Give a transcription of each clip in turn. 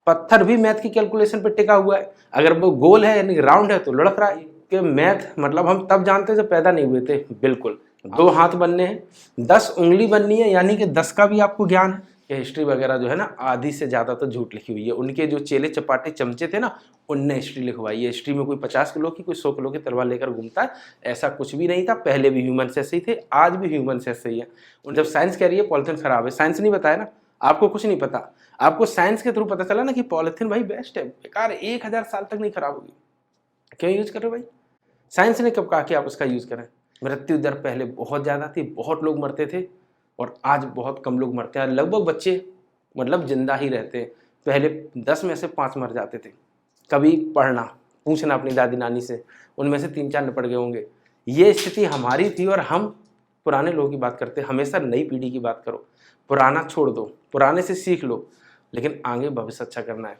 पत्थर भी मैथ की कैलकुलेशन पे टिका हुआ है। अगर वो गोल है यानी राउंड है तो लुढ़क रहा है। कि मैथ मतलब हम तब जानते जब पैदा नहीं हुए थे। बिल्कुल। 2 हाथ बनने हैं, 10 उंगली बननी है, यानी कि 10 का भी आपको ज्ञान है। कि हिस्ट्री वगैरह जो है ना, आधी से ज़्यादा तो झूठ लिखी हुई है। उनके जो चेले चपाटे चमचे थे ना, उनने हिस्ट्री लिखवाई है। हिस्ट्री में कोई 50 किलो की, कोई 100 किलो की तलवार लेकर घूमता है, ऐसा कुछ भी नहीं था। पहले भी ह्यूमन ऐसे ही थे, आज भी ह्यूमन ऐसे ही है। जब साइंस कह रही है पॉलिथीन खराब है, साइंस नहीं बताया ना, आपको कुछ नहीं पता। आपको साइंस के थ्रू पता चला ना कि पॉलिथीन भाई बेस्ट है, बेकार, 1000 साल तक नहीं खराब होगी, क्यों यूज कर रहे हो भाई? साइंस ने कब कहा कि आप उसका यूज करें? मृत्यु दर पहले बहुत ज़्यादा थी, बहुत लोग मरते थे, और आज बहुत कम लोग मरते हैं। लगभग बच्चे मतलब जिंदा ही रहते हैं। पहले 10 में से 5 मर जाते थे। कभी पढ़ना, पूछना अपनी दादी नानी से, उनमें से 3-4 निपट गए होंगे। ये स्थिति हमारी थी, और हम पुराने लोगों की बात करते हैं। हमेशा नई पीढ़ी की बात करो, पुराना छोड़ दो, पुराने से सीख लो, लेकिन आगे भविष्य अच्छा करना है।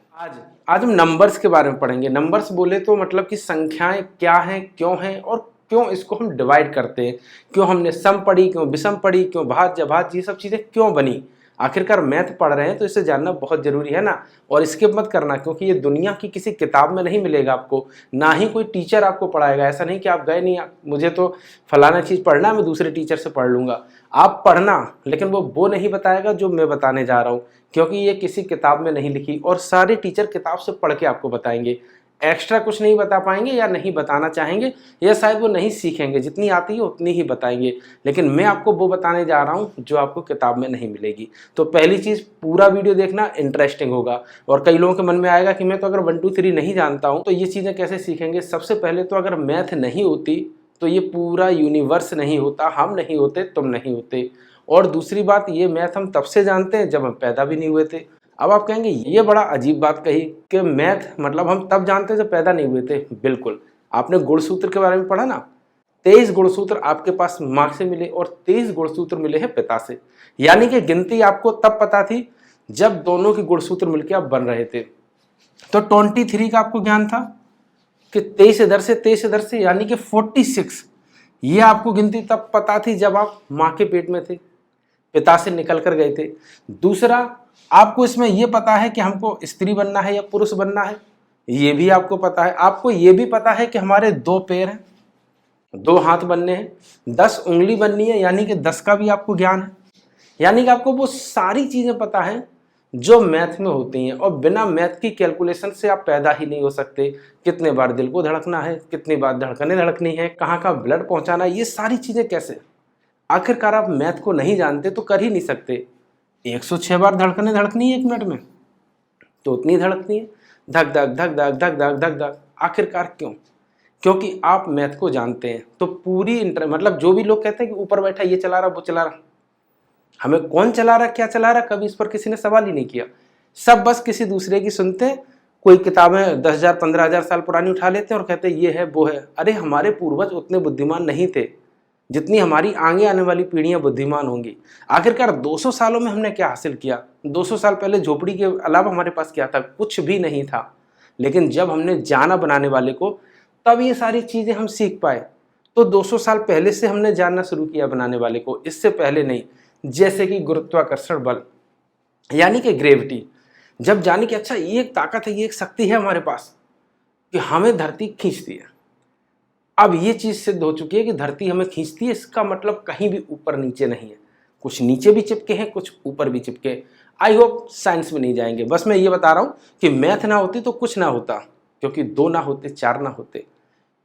आज हम नंबर्स के बारे में पढ़ेंगे। नंबर्स बोले तो मतलब कि संख्याएं क्या हैं, क्यों हैं, और क्यों इसको हम डिवाइड करते हैं, क्यों हमने सम पढ़ी, क्यों विषम पढ़ी, क्यों भाज्य भाज्य, ये सब चीज़ें क्यों बनी। आखिरकार मैथ पढ़ रहे हैं तो इसे जानना बहुत जरूरी है ना। और स्किप मत करना, क्योंकि ये दुनिया की किसी किताब में नहीं मिलेगा आपको, ना ही कोई टीचर आपको पढ़ाएगा। ऐसा नहीं कि आप गए नहीं, मुझे तो फलाना चीज़ पढ़ना, मैं दूसरे टीचर से पढ़ लूँगा। आप पढ़ना, लेकिन वो नहीं बताएगा जो मैं बताने जा रहा हूँ, क्योंकि ये किसी किताब में नहीं लिखी, और सारे टीचर किताब से पढ़ के आपको बताएंगे। एक्स्ट्रा कुछ नहीं बता पाएंगे, या नहीं बताना चाहेंगे, या शायद वो नहीं सीखेंगे। जितनी आती है उतनी ही बताएंगे, लेकिन मैं आपको वो बताने जा रहा हूँ जो आपको किताब में नहीं मिलेगी। तो पहली चीज़, पूरा वीडियो देखना, इंटरेस्टिंग होगा। और कई लोगों के मन में आएगा कि मैं तो अगर 1 2 3 नहीं जानता हूँ तो ये चीज़ें कैसे सीखेंगे। सबसे पहले तो अगर मैथ नहीं होती तो ये पूरा यूनिवर्स नहीं होता, हम नहीं होते, तुम नहीं होते। और दूसरी बात, ये मैथ हम तब से जानते हैं जब हम पैदा भी नहीं हुए थे। अब आप कहेंगे ये बड़ा अजीब बात कही कि मैथ मतलब हम तब जानते हैं जब पैदा नहीं हुए थे। बिल्कुल। आपने गुणसूत्र के बारे में पढ़ा ना, 23 गुणसूत्र आपके पास माँ से मिले और 23 गुणसूत्र मिले हैं पिता से। यानी कि गिनती आपको तब पता थी जब दोनों के गुणसूत्र मिलकर आप बन रहे थे। तो 23 का आपको ज्ञान था कि 23 इधर से 23 इधर से, यानी कि 46। ये आपको गिनती तब पता थी जब आप माँ के पेट में थे, पिता से निकल कर गए थे। दूसरा, आपको इसमें यह पता है कि हमको स्त्री बनना है या पुरुष बनना है, ये भी आपको पता है। आपको ये भी पता है कि हमारे 2 पैर हैं, 2 हाथ बनने हैं, 10 उंगली बननी है, यानी कि 10 का भी आपको ज्ञान है। यानी कि आपको वो सारी चीजें पता है जो मैथ में होती हैं, और बिना मैथ की कैलकुलेशन से आप पैदा ही नहीं हो सकते। कितने बार दिल को धड़कना है, कितनी बार धड़कने धड़कनी है, कहाँ का ब्लड पहुंचाना है, ये सारी चीजें कैसे। आखिरकार आप मैथ को नहीं जानते तो कर ही नहीं सकते। 106 बार धड़कने धड़कनी है 1 मिनट में, तो उतनी धड़कनी है, धक धक धक धक धक धक धक धक। आखिरकार क्यों? क्योंकि आप मैथ को जानते हैं। तो पूरी मतलब जो भी लोग कहते हैं कि ऊपर बैठा ये चला रहा वो चला रहा, हमें कौन चला रहा क्या चला रहा कभी इस पर किसी ने सवाल ही नहीं किया। सब बस किसी दूसरे की सुनते हैं, कोई किताबें 10,000 15,000 साल पुरानी उठा लेते हैं और कहते हैं ये है वो है। अरे हमारे पूर्वज उतने बुद्धिमान नहीं थे जितनी हमारी आगे आने वाली पीढ़ियां बुद्धिमान होंगी। आखिरकार 200 सालों में हमने क्या हासिल किया? 200 साल पहले झोपड़ी के अलावा हमारे पास क्या था? कुछ भी नहीं था। लेकिन जब हमने जाना बनाने वाले को, तब ये सारी चीजें हम सीख पाए। तो 200 साल पहले से हमने जानना शुरू किया बनाने वाले को, इससे पहले नहीं। जैसे कि गुरुत्वाकर्षण बल, यानी कि ग्रेविटी, जब जाने कि अच्छा ये एक ताकत है, ये एक शक्ति है हमारे पास कि हमें धरती खींचती है। अब ये चीज सिद्ध हो चुकी है कि धरती हमें खींचती है, इसका मतलब कहीं भी ऊपर नीचे नहीं है। कुछ नीचे भी चिपके हैं, कुछ ऊपर भी चिपके। आई होप साइंस में नहीं जाएंगे, बस मैं ये बता रहा हूं कि मैथ ना होती तो कुछ ना होता, क्योंकि 2 ना होते 4 ना होते।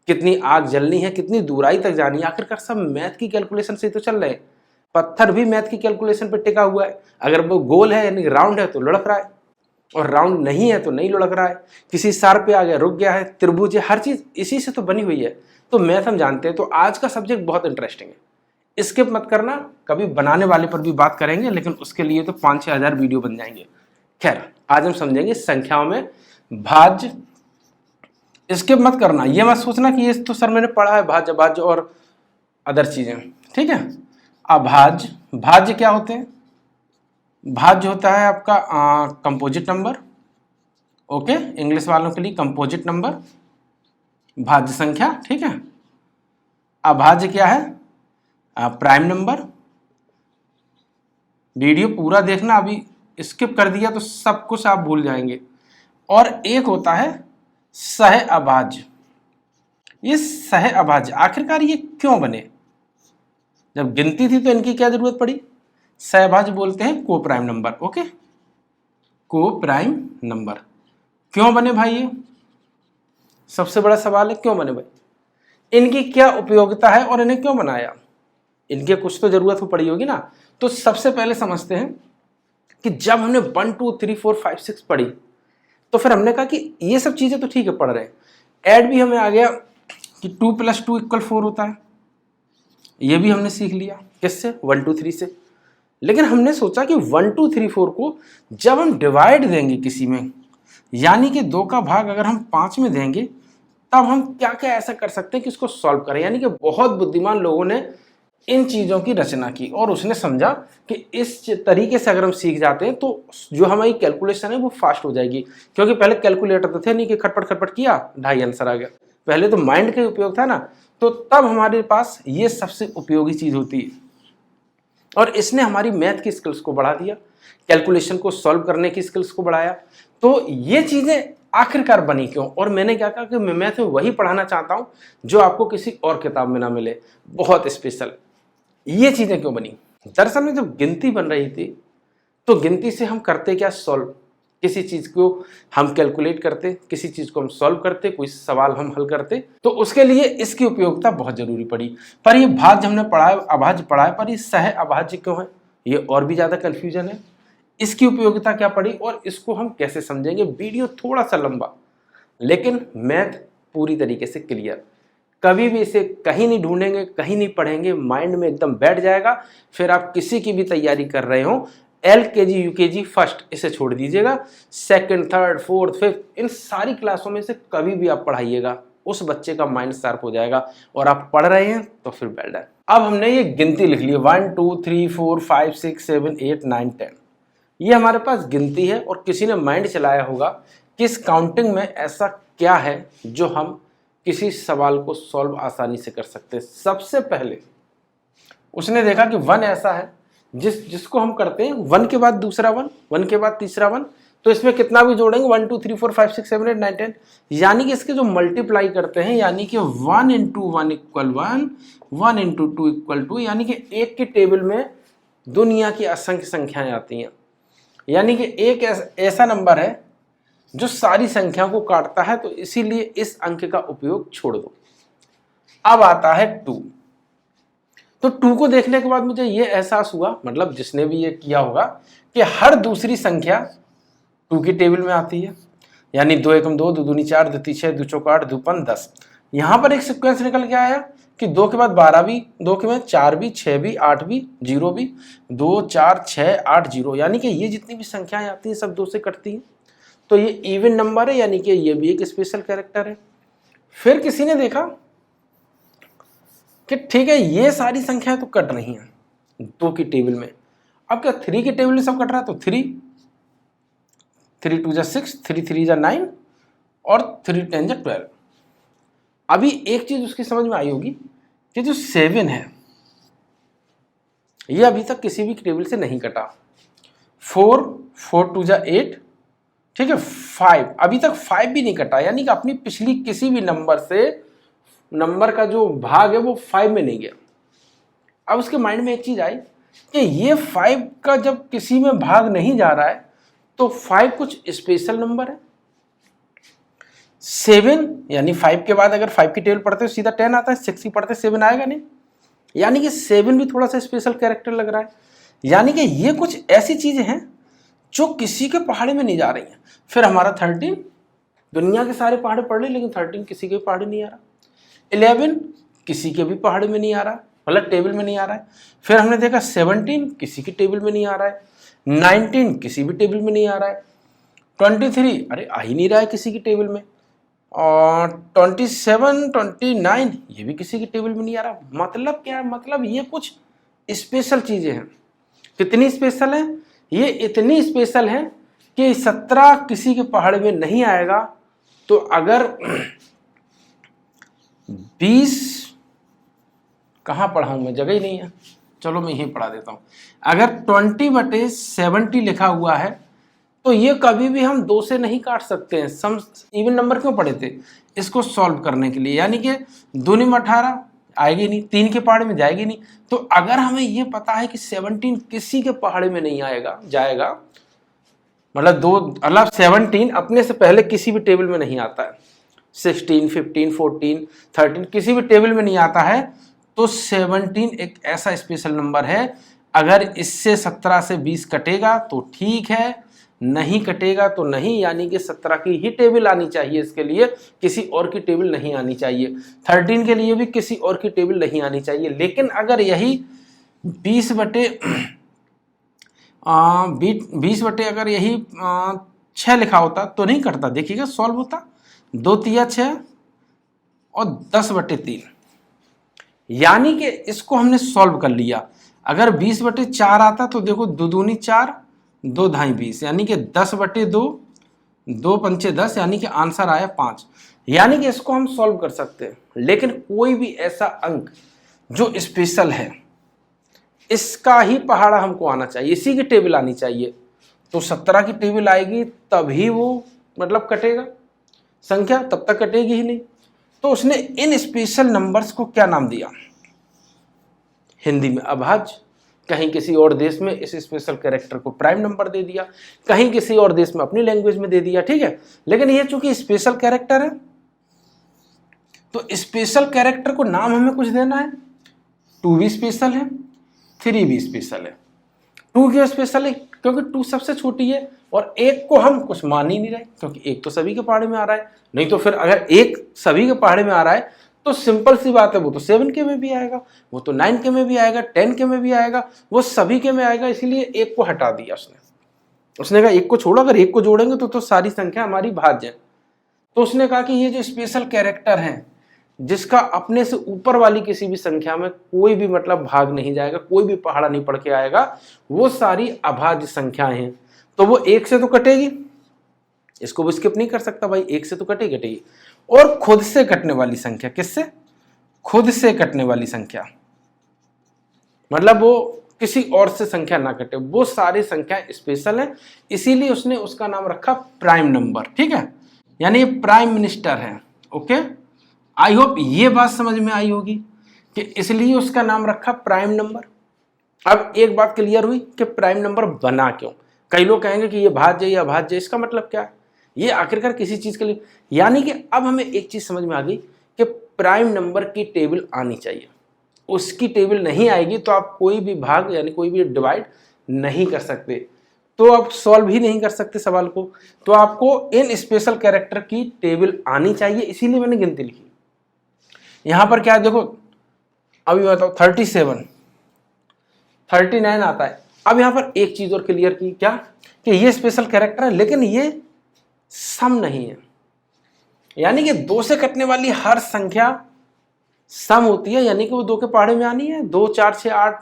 कितनी आग जलनी है, कितनी दूराई तक जानी है, आखिरकार सब मैथ की कैलकुलेशन से तो चल रहे हैं। पत्थर भी मैथ की कैलकुलेशन पर टिका हुआ है। अगर वो गोल है यानी राउंड है तो लुढ़क रहा है, और राउंड नहीं है तो नहीं लुढ़क रहा है। किसी सार पे आ गया, रुक गया है, त्रिभुज है, हर चीज इसी से तो बनी हुई है। तो मैथ हम जानते हैं। तो आज का सब्जेक्ट बहुत इंटरेस्टिंग है, स्किप मत करना। कभी बनाने वाले पर भी बात करेंगे, लेकिन उसके लिए तो 5-6 हजार वीडियो बन जाएंगे। खैर, आज हम समझेंगे संख्याओं में भाज्य। स्किप मत करना, ये मत सोचना कि ये तो सर मैंने पढ़ा है, भाज्य भाज्य और अदर चीजें, ठीक है। अभाज्य, भाज्य क्या होते हैं? भाज्य होता है आपका कंपोजिट नंबर। ओके, इंग्लिश वालों के लिए कंपोजिट नंबर, भाज्य संख्या, ठीक है। अभाज्य क्या है? Prime number. वीडियो पूरा देखना, अभी स्किप कर दिया तो सब कुछ आप भूल जाएंगे। और एक होता है सह अभाज्य। ये सह अभाज्य आखिरकार ये क्यों बने? जब गिनती थी तो इनकी क्या जरूरत पड़ी? सहभाज्य बोलते हैं को प्राइम नंबर। ओके, को प्राइम नंबर क्यों बने भाई? ये सबसे बड़ा सवाल है, क्यों बने भाई? इनकी क्या उपयोगिता है और इन्हें क्यों बनाया? इनके कुछ तो जरूरत हो पड़ी होगी ना। तो सबसे पहले समझते हैं कि जब हमने 1 2 3 4 5 6 पढ़ी तो फिर हमने कहा कि ये सब चीजें तो ठीक है पढ़ रहे हैं, ऐड भी हमें आ गया कि 2 + 2 = 4 होता है, ये भी हमने सीख लिया। किससे? 1 2 3 से। लेकिन हमने सोचा कि 1 2 3 4 को जब हम डिवाइड देंगे किसी में, यानी कि 2 का भाग अगर हम 5 में देंगे, तब हम क्या क्या ऐसा कर सकते हैं कि इसको सॉल्व करें। यानी कि बहुत बुद्धिमान लोगों ने इन चीज़ों की रचना की और उसने समझा कि इस तरीके से अगर हम सीख जाते हैं तो जो हमारी कैलकुलेशन है वो फास्ट हो जाएगी। क्योंकि पहले कैलकुलेटर तो थे नहीं कि खटपट खटपट किया 2.5 आंसर आ गया, पहले तो माइंड का उपयोग था ना। तो तब हमारे पास ये सबसे उपयोगी चीज़ होती है और इसने हमारी मैथ की स्किल्स को बढ़ा दिया, कैलकुलेशन को सॉल्व करने की स्किल्स को बढ़ाया। तो ये चीज़ें आखिरकार बनी क्यों? और मैंने क्या कहा कि मैं मैथ में वही पढ़ाना चाहता हूँ जो आपको किसी और किताब में ना मिले, बहुत स्पेशल। ये चीजें क्यों बनी? दरअसल में जब गिनती बन रही थी तो गिनती से हम करते क्या? सॉल्व। किसी चीज को हम कैलकुलेट करते, किसी चीज को हम सॉल्व करते, कोई सवाल हम हल करते, तो उसके लिए इसकी उपयोगिता बहुत जरूरी पड़ी। पर ये भाज्य हमने पढ़ा है, अभाज्य पढ़ा है, पर ये सह अभाज्य क्यों है? ये और भी ज्यादा कंफ्यूजन है। इसकी उपयोगिता क्या पड़ी और इसको हम कैसे समझेंगे? वीडियो थोड़ा सा लंबा, लेकिन मैथ पूरी तरीके से क्लियर। कभी भी इसे कहीं नहीं ढूंढेंगे, कहीं नहीं पढ़ेंगे, माइंड में एकदम बैठ जाएगा। फिर आप किसी की भी तैयारी कर रहे हो, LKG UKG फर्स्ट, इसे छोड़ दीजिएगा, सेकंड थर्ड फोर्थ फिफ्थ, इन सारी क्लासों में से कभी भी आप पढ़ाइएगा, उस बच्चे का माइंड शार्प हो जाएगा। और आप पढ़ रहे हैं तो फिर वेल डन। अब हमने ये गिनती लिख ली, 1 2 3 4 5 6 7 8 9 10, ये हमारे पास गिनती है। और किसी ने माइंड चलाया होगा कि इस काउंटिंग में ऐसा क्या है जो हम किसी सवाल को सॉल्व आसानी से कर सकते हैं। सबसे पहले उसने देखा कि 1 ऐसा है जिसको हम करते हैं 1 के बाद दूसरा 1, 1 के बाद तीसरा 1, तो इसमें कितना भी जोड़ेंगे 1 2 3 4 5 6 7 8 9 10, यानी कि इसके जो मल्टीप्लाई करते हैं, यानी कि 1 × 1 = 1, 1 × 2 = 2, यानी कि एक के टेबल में दुनिया की असंख्य संख्याएं आती हैं। यानी कि एक ऐसा नंबर है जो सारी संख्या को काटता है, तो इसीलिए इस अंक का उपयोग छोड़ दो। अब आता है 2। तो 2 को देखने के बाद मुझे ये एहसास हुआ, मतलब जिसने भी ये किया होगा, कि हर दूसरी संख्या 2 की टेबल में आती है। यानी 2 एकम 2, 2 दूनी 4, 2 तीन 6, 2 चौका 8, 2 पंच 10। यहां पर एक सिक्वेंस निकल के आया कि 2 के बाद 12 भी, 2 के बाद 4 भी, 6 भी, 8 भी, 0 भी, 2 4 6 8 0, यानी कि ये जितनी भी संख्याएं आती हैं सब 2 से कटती हैं। तो ये इवन नंबर है, यानी कि ये भी एक स्पेशल कैरेक्टर है। फिर किसी ने देखा कि ठीक है ये सारी संख्याएं तो कट रही हैं 2 की टेबल में, अब क्या 3 की टेबल में सब कट रहा है? तो 3 2 = 6, 3 3 = 9 और 3 10 = 12। अभी एक चीज उसकी समझ में आई होगी कि जो 7 है ये अभी तक किसी भी टेबल से नहीं कटा। 4 2 = 8, ठीक है। 5 अभी तक 5 भी नहीं कटा, यानी कि अपनी पिछली किसी भी नंबर से नंबर का जो भाग है वो 5 में नहीं गया। अब उसके माइंड में एक चीज आई कि ये 5 का जब किसी में भाग नहीं जा रहा है तो 5 कुछ स्पेशल नंबर है। 7 यानी 5 के बाद अगर 5 की टेबल पढ़ते हो सीधा 10 आता है, 6 की पढ़ते 7 आएगा नहीं, यानी कि 7 भी थोड़ा सा स्पेशल कैरेक्टर लग रहा है। यानी कि ये कुछ ऐसी चीजें हैं जो किसी के पहाड़े में नहीं जा रही हैं। फिर हमारा 13, दुनिया के सारे पहाड़े पढ़ ले लेकिन 13 किसी के पहाड़े नहीं आ रहा। 11 किसी के भी पहाड़े में नहीं आ रहा, मतलब टेबल में नहीं आ रहा है। फिर हमने देखा 17 किसी की टेबल में नहीं आ रहा है, 19 किसी भी टेबल में नहीं आ रहा है, 23 अरे आ ही नहीं रहा है किसी की टेबल में, और 27 29 ये भी किसी की टेबल में नहीं आ रहा। मतलब क्या है? मतलब ये कुछ स्पेशल चीजें हैं। कितनी स्पेशल है? ये इतनी स्पेशल है कि 17 किसी के पहाड़ में नहीं आएगा। तो अगर 20 कहाँ पढ़ाऊं मैं, जगह ही नहीं है, चलो मैं यहीं पढ़ा देता हूं। अगर 20/70 लिखा हुआ है तो ये कभी भी हम 2 से नहीं काट सकते हैं। सम इवन नंबर क्यों पढ़े थे? इसको सॉल्व करने के लिए, यानी कि 2 में 18 आएगी नहीं, 3 के पहाड़े में जाएगी नहीं। तो अगर हमें ये पता है कि 17 किसी के पहाड़े में नहीं आएगा जाएगा, मतलब 17 अपने से पहले किसी भी टेबल में नहीं आता है, 16, 15, 14, 13 किसी भी टेबल में नहीं आता है, तो 17 एक ऐसा स्पेशल नंबर है। अगर इससे 17 से 20 कटेगा तो ठीक है, नहीं कटेगा तो नहीं, यानी कि 17 की ही टेबल आनी चाहिए इसके लिए, किसी और की टेबल नहीं आनी चाहिए। 13 के लिए भी किसी और की टेबल नहीं आनी चाहिए। लेकिन अगर यही 20 बटे अगर यही 6 लिखा होता तो नहीं करता, देखिएगा सॉल्व होता। 2 तिया 6 और 10/3, यानी कि इसको हमने सॉल्व कर लिया। अगर 20/4 आता तो देखो 2 दूनी 4, 2 ढाई 20, यानी कि 10/2, 2 पंचे 10, यानी कि आंसर आया 5। यानी कि इसको हम सॉल्व कर सकते हैं। लेकिन कोई भी ऐसा अंक जो स्पेशल है, इसका ही पहाड़ा हमको आना चाहिए, इसी की टेबल आनी चाहिए। तो 17 की टेबल आएगी तभी वो मतलब कटेगा संख्या, तब तक कटेगी ही नहीं। तो उसने इन स्पेशल नंबर्स को क्या नाम दिया? हिंदी में अभाज्य, कहीं किसी और देश में इस स्पेशल कैरेक्टर को प्राइम नंबर दे दिया, कहीं किसी और देश में अपनी लैंग्वेज में दे दिया, ठीक है। लेकिन ये चूंकि स्पेशल कैरेक्टर है, तो स्पेशल कैरेक्टर को नाम हमें कुछ देना है। 2 भी स्पेशल है, 3 भी स्पेशल है। 2 क्यों स्पेशल है? क्योंकि 2 सबसे छोटी है, और 1 को हम कुछ मान ही नहीं रहे, क्योंकि 1 तो सभी के पहाड़े में आ रहा है। नहीं तो फिर अगर 1 सभी के पहाड़े में आ रहा है तो सिंपल सी बात है, वो तो 7 के में भी आएगा, वो तो 9 के में भी आएगा, 10 के में भी आएगा, वो सभी के में आएगा। इसीलिए 1 को हटा दिया उसने कहा 1 को छोड़ो, अगर 1 को जोड़ेंगे तो सारी संख्या हमारी भाज्य है। तो उसने कहा कि ये जो स्पेशल कैरेक्टर है, जिसका अपने से ऊपर वाली किसी भी संख्या में कोई भी मतलब भाग नहीं जाएगा, कोई भी पहाड़ा नहीं पड़ के आएगा, वो सारी अभाज्य संख्याएं हैं। तो वो 1 से तो कटेगी, इसको भी स्किप नहीं कर सकता भाई, 1 से तो कटेगी। और खुद से कटने वाली संख्या, किससे? खुद से कटने वाली संख्या, मतलब वो किसी और से संख्या ना कटे, वो सारी संख्याएं स्पेशल है। इसीलिए उसने उसका नाम रखा प्राइम नंबर, ठीक है। यानी ये प्राइम मिनिस्टर है। ओके, आई होप ये बात समझ में आई होगी कि इसलिए उसका नाम रखा प्राइम नंबर। अब एक बात क्लियर हुई कि प्राइम नंबर बना क्यों। कई लोग कहेंगे कि ये भाज्य या अभाज्य, इसका मतलब क्या है? ये आखिरकार किसी चीज के लिए, यानी कि अब हमें एक चीज समझ में आ गई कि प्राइम नंबर की टेबल आनी चाहिए। उसकी टेबल नहीं आएगी तो आप कोई भी भाग यानी कोई भी डिवाइड नहीं कर सकते, तो आप सॉल्व ही नहीं कर सकते सवाल को। तो आपको इन स्पेशल कैरेक्टर की टेबल आनी चाहिए, इसीलिए मैंने गिनती लिखी। यहां पर क्या देखो, अभी बताओ 37, 39 आता है। अब यहां पर एक चीज और क्लियर की, क्या कि ये स्पेशल कैरेक्टर है, लेकिन ये सम नहीं है। यानी कि 2 से कटने वाली हर संख्या सम होती है, यानी कि वो 2 के पहाड़े में आनी है। 2, 4, 6, 8,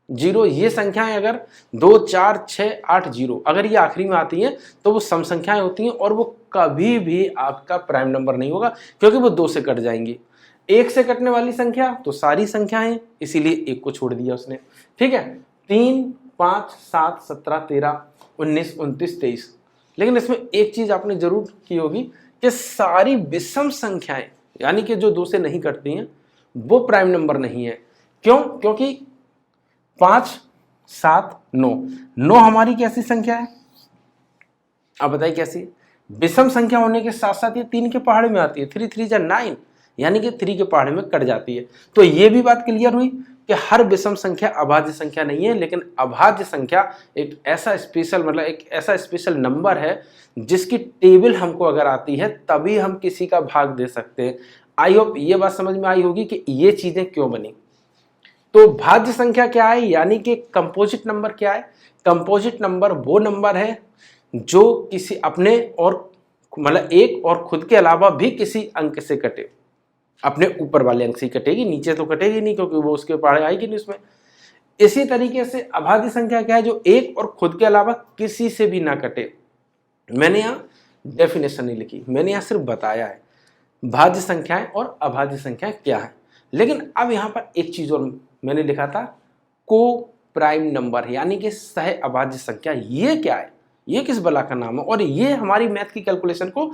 0, ये संख्याएं अगर 2, 4, 6, 8, 0 अगर ये आखिरी में आती हैं तो वो सम संख्याएं होती हैं, और वो कभी भी आपका प्राइम नंबर नहीं होगा, क्योंकि वो 2 से कट जाएंगी। 1 से कटने वाली संख्या तो सारी संख्याएं, इसीलिए 1 को छोड़ दिया उसने, ठीक है। 3, 5, 7, 17, 13, 19, 29, 23। लेकिन इसमें एक चीज आपने जरूर की होगी कि सारी विषम संख्याएं, यानी कि जो 2 से नहीं कटती हैं, वो प्राइम नंबर नहीं है। क्यों? क्योंकि 5, 7, 9 हमारी कैसी संख्या है? आप बताइए कैसी? विषम संख्या होने के साथ साथ ये 3 के पहाड़े में आती है। 3, 3 जा 9, यानी कि 3 के पहाड़े में कट जाती है। तो ये भी बात क्लियर हुई कि हर विषम संख्या अभाज्य संख्या नहीं है, लेकिन अभाज्य संख्या एक ऐसा स्पेशल मतलब एक ऐसा स्पेशल नंबर है जिसकी टेबल हमको अगर आती है तभी हम किसी का भाग दे सकते हैं। आई होप ये बात समझ में आई होगी कि ये चीजें क्यों बनी। तो भाज्य संख्या क्या है, यानी कि कंपोजिट नंबर क्या है? कंपोजिट नंबर वो नंबर है जो किसी अपने और मतलब एक और खुद के अलावा भी किसी अंक से कटे। अपने ऊपर वाले अंक से कटेगी, नीचे तो कटेगी नहीं, क्योंकि वो उसके पहाड़े आएगी नहीं उसमें। इसी तरीके से अभाज्य संख्या क्या है? जो एक और खुद के अलावा किसी से भी ना कटे। मैंने यहाँ डेफिनेशन नहीं लिखी, मैंने यहाँ सिर्फ बताया है भाज्य संख्याएं और अभाज्य संख्याएं क्या है। लेकिन अब यहाँ पर एक चीज और मैंने लिखा था, को प्राइम नंबर, यानी कि सह अभाज्य संख्या। ये क्या है? ये किस बला का नाम है, और ये हमारी मैथ की कैलकुलेशन को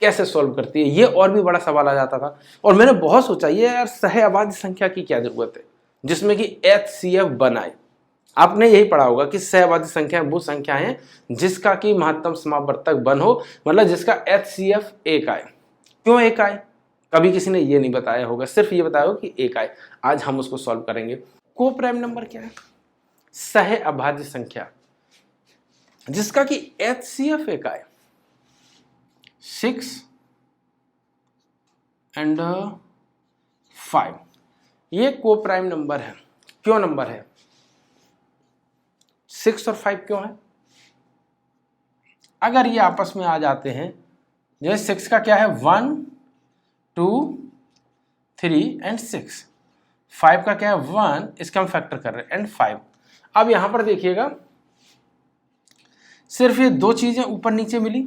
कैसे सॉल्व करती है, ये और भी बड़ा सवाल आ जाता था। और मैंने बहुत सोचा ये यार सह अभाज्य संख्या की क्या जरूरत है जिसमें कि HCF बनाए। आपने यही पढ़ा होगा कि सहअभाज्य संख्या वो संख्या है जिसका कि महत्तम समापवर्तक बन हो, मतलब जिसका HCF 1 आए। क्यों 1 आए, कभी किसी ने ये नहीं बताया होगा, सिर्फ ये बताया होगा कि 1 आए। आज हम उसको सॉल्व करेंगे। को प्राइम नंबर क्या है, सहअभाज्य संख्या जिसका कि HCF 1 आए। 6 एंड 5 ये को प्राइम नंबर है। क्यों नंबर है, 6 और 5 क्यों है? अगर ये आपस में आ जाते हैं, जैसे 6 का क्या है 1 2 3 एंड 6, 5 का क्या है 1, इसका हम फैक्टर कर रहे हैं एंड 5। अब यहां पर देखिएगा सिर्फ ये दो चीजें ऊपर नीचे मिली,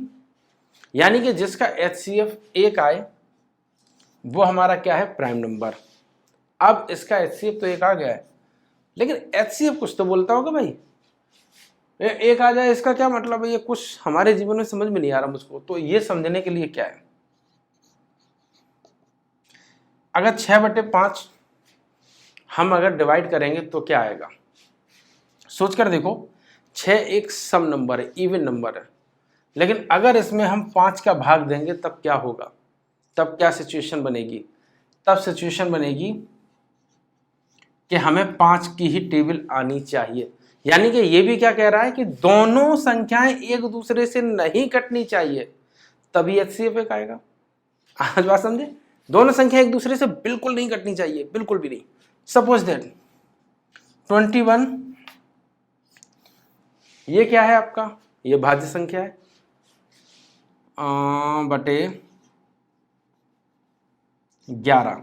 यानी कि जिसका HCF 1 आए वो हमारा क्या है प्राइम नंबर। अब इसका HCF तो 1 आ गया है, लेकिन HCF कुछ तो बोलता होगा भाई, 1 आ जाए इसका क्या मतलब है, ये कुछ हमारे जीवन में समझ में नहीं आ रहा मुझको। तो ये समझने के लिए क्या है, अगर 6/5 हम अगर डिवाइड करेंगे तो क्या आएगा, सोचकर देखो। 6 एक सम नंबर है, इवन नंबर है, लेकिन अगर इसमें हम 5 का भाग देंगे तब क्या होगा, तब क्या सिचुएशन बनेगी, तब सिचुएशन बनेगी कि हमें 5 की ही टेबल आनी चाहिए। यानी कि ये भी क्या कह रहा है कि दोनों संख्याएं एक दूसरे से नहीं कटनी चाहिए, तभी HCF 1 आएगा। आज बात समझे, दोनों संख्या एक दूसरे से बिल्कुल नहीं कटनी चाहिए, बिल्कुल भी नहीं। सपोज दैट 21 ये क्या है आपका, ये भाज्य संख्या है बटे 11।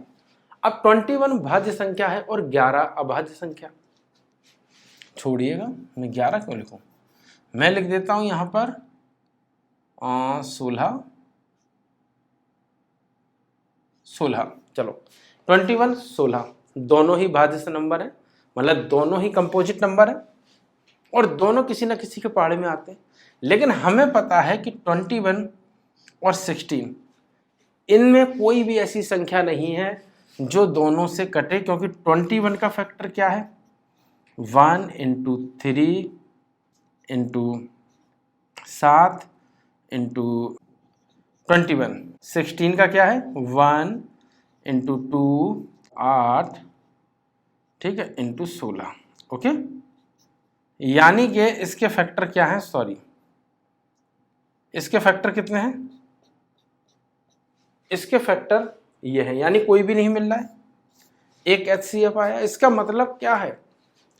अब 21 भाज्य संख्या है और 11 अभाज्य संख्या। छोड़िएगा, मैं 11 क्यों लिखूं, मैं लिख देता हूं यहां पर 16। चलो 21 16 दोनों ही भाज्य से नंबर है, मतलब दोनों ही कंपोजिट नंबर है और दोनों किसी ना किसी के पहाड़े में आते हैं। लेकिन हमें पता है कि 21 और 16 इनमें कोई भी ऐसी संख्या नहीं है जो दोनों से कटे, क्योंकि 21 का फैक्टर क्या है 1 × 3 × 7 × 21। 16 का क्या है 1 × 2 8, ठीक है, × 16। ओके, यानी कि इसके फैक्टर क्या है, सॉरी इसके फैक्टर कितने हैं, इसके फैक्टर ये है, यानी कोई भी नहीं मिल रहा है। एक HCF आया, इसका मतलब क्या है,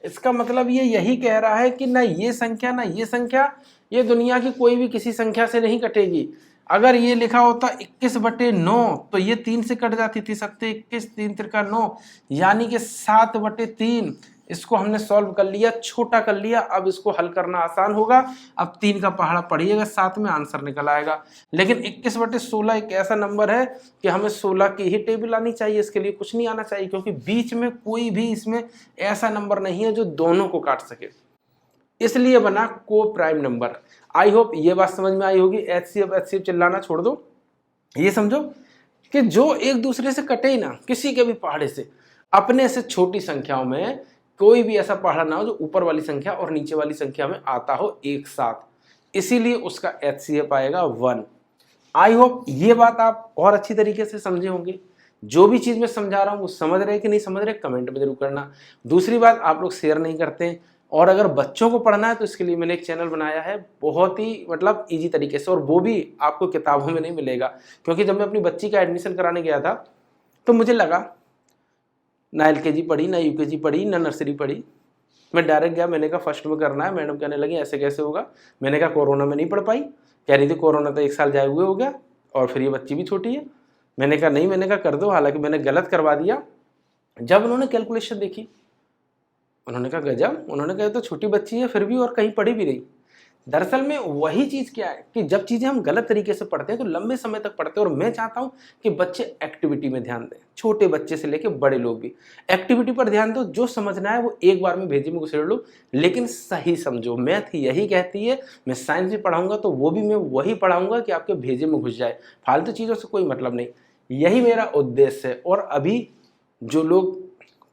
इसका मतलब ये यही कह रहा है कि ना ये संख्या ना ये संख्या, ये दुनिया की कोई भी किसी संख्या से नहीं कटेगी। अगर ये लिखा होता 21/9 तो ये 3 से कट जाती थी, 21 3 × 9, यानी कि 7/3। इसको हमने सॉल्व कर लिया, छोटा कर लिया, अब इसको हल करना आसान होगा। अब 3 का पहाड़ा पढ़िएगा, 7 में आंसर निकल आएगा। लेकिन 21/16 एक ऐसा नंबर है कि हमें 16 की ही टेबल आनी चाहिए, इसके लिए कुछ नहीं आना चाहिए, क्योंकि बीच में कोई भी इसमें ऐसा नंबर नहीं है जो दोनों को काट सके, इसलिए बना को प्राइम नंबर। आई होप ये बात समझ में आई होगी। HCF चिल्लाना छोड़ दो, ये समझो कि जो एक दूसरे से कटे ही ना, किसी के भी पहाड़े से, अपने से छोटी संख्याओं में कोई भी ऐसा पहाड़ा ना हो जो ऊपर वाली संख्या और नीचे वाली संख्या में आता हो एक साथ, इसीलिए उसका HCF आएगा 1। आई होप ये बात आप और अच्छी तरीके से समझे होंगे। जो भी चीज मैं समझा रहा हूं वो समझ रहे कि नहीं समझ रहे, कमेंट में जरूर करना। दूसरी बात, आप लोग शेयर नहीं करते, और अगर बच्चों को पढ़ना है तो इसके लिए मैंने एक चैनल बनाया है, बहुत ही मतलब इजी तरीके से, और वो भी आपको किताबों में नहीं मिलेगा। क्योंकि जब मैं अपनी बच्ची का एडमिशन कराने गया था तो मुझे लगा ना LKG पढ़ी, ना UKG पढ़ी, ना नर्सरी पढ़ी। मैं डायरेक्ट गया, मैंने कहा फर्स्ट में करना है। मैडम कहने लगी ऐसे कैसे होगा, मैंने कहा कोरोना में नहीं पढ़ पाई, कह रही थी कोरोना तो 1 साल जाए हुए हो गया और फिर ये बच्ची भी छोटी है। मैंने कहा नहीं, मैंने कहा कर दो, हालांकि मैंने गलत करवा दिया। जब उन्होंने कैलकुलेशन देखी, उन्होंने कहा गजब, उन्होंने कहा तो छोटी बच्ची है फिर भी और कहीं पढ़ी भी नहीं। दरअसल में वही चीज़ क्या है कि जब चीज़ें हम गलत तरीके से पढ़ते हैं तो लंबे समय तक पढ़ते हैं। और मैं चाहता हूँ कि बच्चे एक्टिविटी में ध्यान दें, छोटे बच्चे से लेकर बड़े लोग भी एक्टिविटी पर ध्यान दो। जो समझना है वो एक बार में भेजे में घुसेड़ लो, लेकिन सही समझो। मैथ यही कहती है, मैं साइंस भी पढ़ाऊंगा तो वो भी मैं वही पढ़ाऊंगा कि आपके भेजे में घुस जाए, फालतू चीज़ों से कोई मतलब नहीं। यही मेरा उद्देश्य है। और अभी जो लोग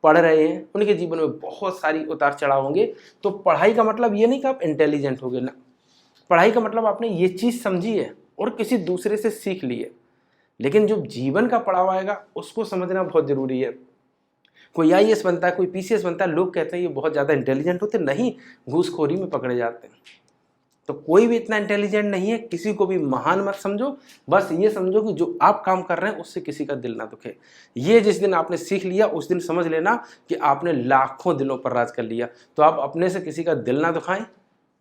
पढ़ रहे हैं उनके जीवन में बहुत सारी उतार चढ़ाव होंगे। तो पढ़ाई का मतलब ये नहीं कि आप इंटेलिजेंट होगे ना, पढ़ाई का मतलब आपने ये चीज़ समझी है और किसी दूसरे से सीख ली है। लेकिन जो जीवन का पड़ाव आएगा उसको समझना बहुत जरूरी है। कोई आईएएस बनता है, कोई पीसीएस बनता है, लोग कहते हैं ये बहुत ज़्यादा इंटेलिजेंट होते, नहीं, घूसखोरी में पकड़े जाते हैं। तो कोई भी इतना इंटेलिजेंट नहीं है, किसी को भी महान मत समझो। बस ये समझो कि जो आप काम कर रहे हैं उससे किसी का दिल ना दुखे। ये जिस दिन आपने सीख लिया उस दिन समझ लेना कि आपने लाखों दिलों पर राज कर लिया। तो आप अपने से किसी का दिल ना दुखाएं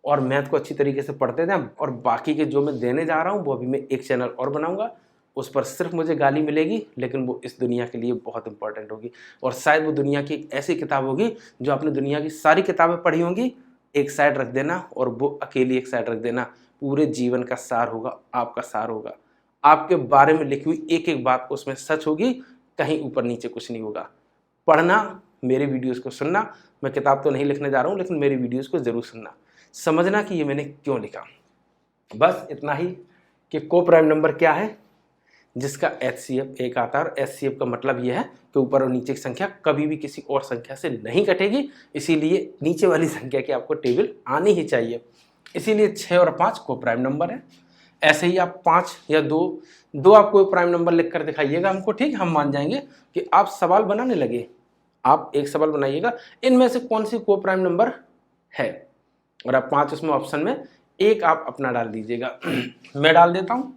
और मैथ को अच्छी तरीके से पढ़ते जाएं। और बाकी के जो मैं देने जा रहा हूँ वो अभी मैं एक चैनल और बनाऊंगा, उस पर सिर्फ मुझे गाली मिलेगी, लेकिन वो इस दुनिया के लिए बहुत इंपॉर्टेंट होगी। और शायद वो दुनिया की एक ऐसी किताब होगी जो आपने दुनिया की सारी किताबें पढ़ी होंगी, एक साइड रख देना और वो अकेली एक साइड रख देना। पूरे जीवन का सार होगा, आपका सार होगा। आपके बारे में लिखी हुई एक एक बात उसमें सच होगी, कहीं ऊपर नीचे कुछ नहीं होगा। पढ़ना, मेरे वीडियोस को सुनना। मैं किताब तो नहीं लिखने जा रहा हूँ, लेकिन मेरी वीडियोस को ज़रूर सुनना, समझना कि ये मैंने क्यों लिखा। बस इतना ही कि को प्राइम नंबर क्या है, जिसका HCF एक आता है। और HCF का मतलब यह है कि ऊपर और नीचे की संख्या कभी भी किसी और संख्या से नहीं कटेगी, इसीलिए नीचे वाली संख्या की आपको टेबल आनी ही चाहिए। इसीलिए 6 और 5 को प्राइम नंबर है। ऐसे ही आप 5 या 2 आप कोई प्राइम नंबर लिख कर दिखाइएगा हमको, ठीक, हम मान जाएंगे कि आप सवाल बनाने लगे। आप एक सवाल बनाइएगा, इनमें से कौन सी को प्राइम नंबर है, और आप 5 उसमें ऑप्शन में एक आप अपना डाल दीजिएगा। मैं डाल देता हूं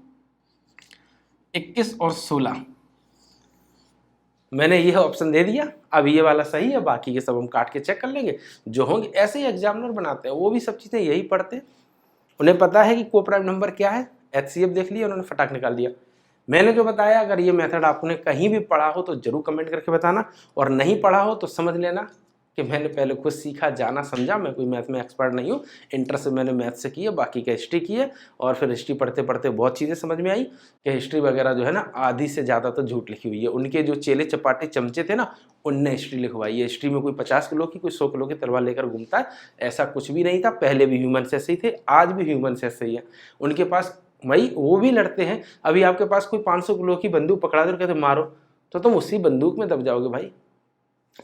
21 और 16, मैंने यह ऑप्शन दे दिया। अब ये वाला सही है, बाकी के सब हम काट के चेक कर लेंगे जो होंगे। ऐसे ही एग्जामिनर बनाते हैं, वो भी सब चीज़ें यही पढ़ते हैं, उन्हें पता है कि को प्राइम नंबर क्या है। HCF देख लिया, उन्होंने फटाक निकाल दिया। मैंने जो बताया, अगर ये मेथड आपने कहीं भी पढ़ा हो तो जरूर कमेंट करके बताना, और नहीं पढ़ा हो तो समझ लेना कि मैंने पहले खुद सीखा, जाना, समझा। मैं कोई मैथ में एक्सपर्ट नहीं हूँ, इंटर से मैंने मैथ से की है, बाकी का हिस्ट्री की है। और फिर हिस्ट्री पढ़ते पढ़ते बहुत चीज़ें समझ में आई कि हिस्ट्री वगैरह जो है ना, आधी से ज़्यादा तो झूठ लिखी हुई है। उनके जो चेले चपाटे चमचे थे ना, उनने हिस्ट्री लिखवाई है। हिस्ट्री में कोई 50 किलो की, कोई 100 किलो की तलवार लेकर घूमता है, ऐसा कुछ भी नहीं था। पहले भी ह्यूमन ऐसे ही थे, आज भी ह्यूमन ऐसे ही है। उनके पास भाई वो भी लड़ते हैं। अभी आपके पास कोई 500 किलो की बंदूक पकड़ा दे और कहते मारो, तो तुम उसी बंदूक में दब जाओगे भाई।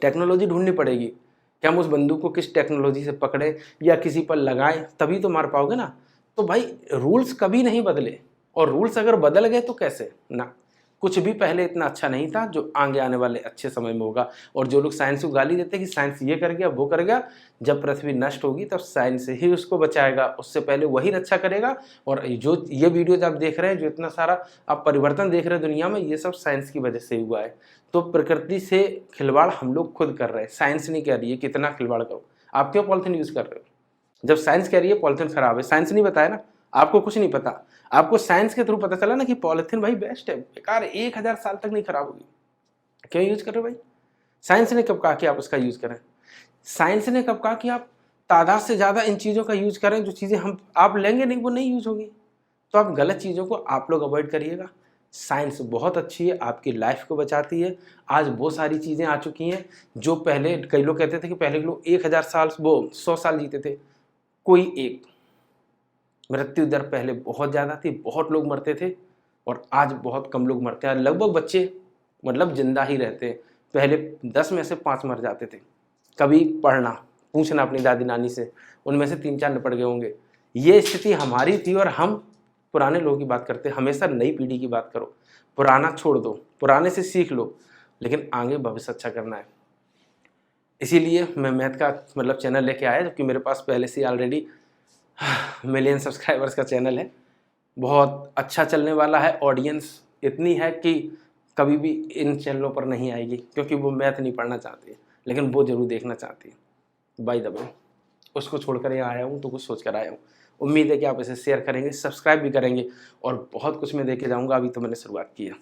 टेक्नोलॉजी ढूंढनी पड़ेगी कि हम उस बंदूक को किस टेक्नोलॉजी से पकड़े या किसी पर लगाएं, तभी तो मार पाओगे ना। तो भाई रूल्स कभी नहीं बदले, और रूल्स अगर बदल गए तो कैसे ना। कुछ भी पहले इतना अच्छा नहीं था जो आगे आने वाले अच्छे समय में होगा। और जो लोग साइंस को गाली देते हैं कि साइंस ये कर गया वो कर गया, जब पृथ्वी नष्ट होगी तब साइंस ही उसको बचाएगा, उससे पहले वही रक्षा करेगा। और जो ये वीडियोज आप देख रहे हैं, जो इतना सारा आप परिवर्तन देख रहे हैं दुनिया में, ये सब साइंस की वजह से हुआ है। तो प्रकृति से खिलवाड़ हम लोग खुद कर रहे हैं, साइंस नहीं कह रही है कितना खिलवाड़ करो। आप क्यों पॉलिथीन यूज़ कर रहे हो? जब साइंस कह रही है पॉलिथीन खराब है, साइंस नहीं बताया ना, आपको कुछ नहीं पता। आपको साइंस के थ्रू पता चला ना कि पॉलिथीन भाई बेस्ट है, बेकार, 1000 साल तक नहीं खराब होगी। क्यों यूज कर रहे हो भाई? साइंस ने कब कहा कि आप उसका यूज करें? साइंस ने कब कहा कि आप तादाद से ज़्यादा इन चीज़ों का यूज करें? जो चीज़ें हम आप लेंगे नहीं वो नहीं यूज होगी। तो आप गलत चीज़ों को आप लोग अवॉइड करिएगा। साइंस बहुत अच्छी है, आपकी लाइफ को बचाती है। आज बहुत सारी चीज़ें आ चुकी हैं जो पहले, कई लोग कहते थे कि पहले के लोग 1000 साल, वो 100 साल जीते थे, कोई एक। मृत्यु दर पहले बहुत ज़्यादा थी, बहुत लोग मरते थे, और आज बहुत कम लोग मरते हैं। लगभग बच्चे मतलब जिंदा ही रहते हैं, पहले 10 में से 5 मर जाते थे। कभी पढ़ना, पूछना अपनी दादी नानी से, उनमें से 3-4 निपट गए होंगे। ये स्थिति हमारी थी, और हम पुराने लोगों की बात करते हैं। हमेशा नई पीढ़ी की बात करो, पुराना छोड़ दो, पुराने से सीख लो, लेकिन आगे भविष्य अच्छा करना है। इसीलिए मैं मैथ का मतलब चैनल लेके आया, जबकि मेरे पास पहले से ऑलरेडी मिलियन सब्सक्राइबर्स का चैनल है, बहुत अच्छा चलने वाला है। ऑडियंस इतनी है कि कभी भी इन चैनलों पर नहीं आएगी, क्योंकि वो मैथ नहीं पढ़ना चाहती, लेकिन वो जरूर देखना चाहती है। बाय द वे, उसको छोड़कर यहाँ आया हूँ तो कुछ सोच कर आया हूँ। उम्मीद है कि आप इसे शेयर करेंगे, सब्सक्राइब भी करेंगे, और बहुत कुछ मैं देके जाऊँगा। अभी तो मैंने शुरुआत की है।